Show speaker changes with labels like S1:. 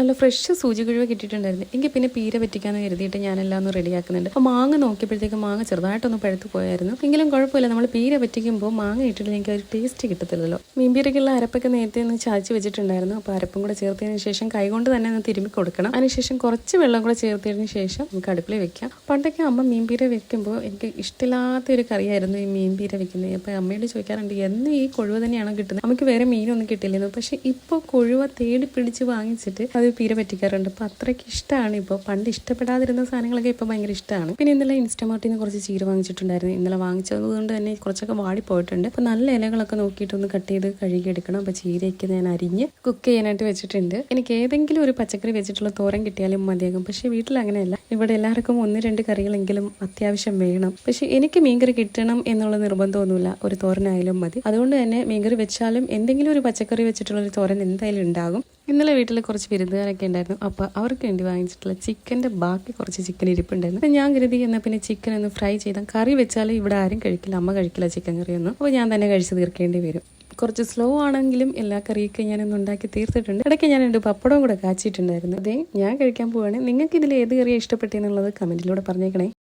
S1: നല്ല ഫ്രഷ് സൂചി കഴിവ് കിട്ടിയിട്ടുണ്ടായിരുന്നു. എങ്കിൽ പിന്നെ പീര പറ്റിക്കാന്ന് കരുതിയിട്ട് ഞാനെല്ലാം ഒന്ന് റെഡിയാക്കുന്നുണ്ട്. അപ്പോൾ മാങ്ങ നോക്കിയപ്പോഴത്തേക്ക് മാങ്ങ ചെറുതായിട്ടൊന്ന് പഴുത്ത് പോയായിരുന്നു. എങ്കിലും കുഴപ്പമില്ല, നമ്മൾ പീര പറ്റിക്കുമ്പോൾ മാങ്ങ ഇട്ടിട്ട് എനിക്ക് ഒരു ടേസ്റ്റ് കിട്ടത്തില്ലല്ലോ. മീൻപീരയ്ക്കുള്ള അരപ്പൊക്കെ നേരത്തെ ഒന്ന് ചാച്ചി വെച്ചിട്ടുണ്ടായിരുന്നു. അപ്പോൾ അരപ്പും കൂടെ ചേർത്തതിന് ശേഷം കൈകൊണ്ട് തന്നെ ഒന്ന് തിരുമ്മി കൊടുക്കണം. അതിനുശേഷം കുറച്ച് വെള്ളം കൂടെ ചേർത്തതിന് ശേഷം നമുക്ക് അടുപ്പിൽ വെക്കാം. പണ്ടൊക്കെ അമ്മ മീൻപീര വെക്കുമ്പോൾ എനിക്ക് ഇഷ്ടമില്ലാത്ത ഒരു കറിയായിരുന്നു ഈ മീൻപീര വെക്കുന്നത്. അപ്പോൾ അമ്മയോട് ചോദിക്കാറുണ്ട്, എന്ന് ഈ കൊഴുവ തന്നെയാണോ കിട്ടുന്നത്, നമുക്ക് വേറെ മീനൊന്നും കിട്ടില്ലെന്ന്. പക്ഷെ ഇപ്പോൾ കൊഴുവ തേടി പിടിച്ച് വാങ്ങിച്ചിട്ട് അത് പീര പറ്റിക്കാറുണ്ട്. അപ്പോൾ അത്രയ്ക്ക് ഇഷ്ടമാണ്. ഇപ്പോൾ പണ്ട് ഇഷ്ടപ്പെടാതിരുന്ന സാധനങ്ങളൊക്കെ ഇപ്പോൾ ഭയങ്കര ഇഷ്ടമാണ്. പിന്നെ ഇന്നലെ ഇൻസ്റ്റമാർട്ടിൽ നിന്ന് കുറച്ച് ചീര വാങ്ങിച്ചിട്ടുണ്ടായിരുന്നു. ഇന്നലെ വാങ്ങിച്ചത് കൊണ്ട് തന്നെ കുറച്ചൊക്കെ വാടിപ്പോയിട്ടുണ്ട്. അപ്പോൾ നല്ല ഇലകളൊക്കെ നോക്കിയിട്ടൊന്ന് കട്ട് ചെയ്ത് കഴുകിയെടുക്കണം. അപ്പോൾ ചീരയ്ക്ക് ഞാൻ അരിഞ്ഞ് കുക്ക് ചെയ്യാനായിട്ട് വെച്ചിട്ടുണ്ട്. എനിക്ക് ഏതെങ്കിലും ഒരു പച്ചക്കറി വെച്ചിട്ടുള്ള തോരൻ കിട്ടിയാലും മതിയാകും. പക്ഷേ വീട്ടിൽ അങ്ങനെയല്ല. ഇവിടെ എല്ലാവർക്കും 1-2 കറികളെങ്കിലും അത്യാവശ്യം വേണം. പക്ഷെ എനിക്ക് മീൻകറി കിട്ടണം എന്നുള്ള നിർബന്ധമൊന്നുമില്ല. ഒരു തോരനായാലും മതി. അതുകൊണ്ട് തന്നെ മീൻകറി വെച്ചാലും എന്തെങ്കിലും ഒരു പച്ചക്കറി വെച്ചിട്ടുള്ള ഒരു തോരൻ എന്തായാലും ഉണ്ടാകും. ഇന്നലെ വീട്ടിൽ കുറച്ച് വിരുന്നുകാരൊക്കെ ഉണ്ടായിരുന്നു. അപ്പോൾ അവർക്ക് വേണ്ടി വാങ്ങിച്ചിട്ടുള്ള ചിക്കൻ്റെ ബാക്കി കുറച്ച് ചിക്കൻ ഇരിപ്പുണ്ടായിരുന്നു. അപ്പോൾ ഞാൻ കരുതി എന്നാൽ പിന്നെ ചിക്കൻ ഒന്ന് ഫ്രൈ ചെയ്താൽ കറി വെച്ചാൽ ഇവിടെ ആരും കഴിക്കില്ല. അമ്മ കഴിക്കില്ല ചിക്കൻ കറിയൊന്നും. അപ്പോൾ ഞാൻ തന്നെ കഴിച്ച് തീർക്കേണ്ടി വരും. കുറച്ച് സ്ലോ ആണെങ്കിലും എല്ലാ കറിയൊക്കെ ഞാനൊന്ന് ഉണ്ടാക്കി തീർത്തിട്ടുണ്ട്. ഇടയ്ക്ക് ഞാൻ 2 പപ്പടവും കൂടെ കാച്ചിട്ടുണ്ടായിരുന്നു. അതെ, ഞാൻ കഴിക്കാൻ പോവുകയാണ്. നിങ്ങൾക്ക് ഇതിൽ ഏത് കറിയാണ് ഇഷ്ടപ്പെട്ടെന്നുള്ളത് കമൻറ്റിലൂടെ പറഞ്ഞേക്കണേ.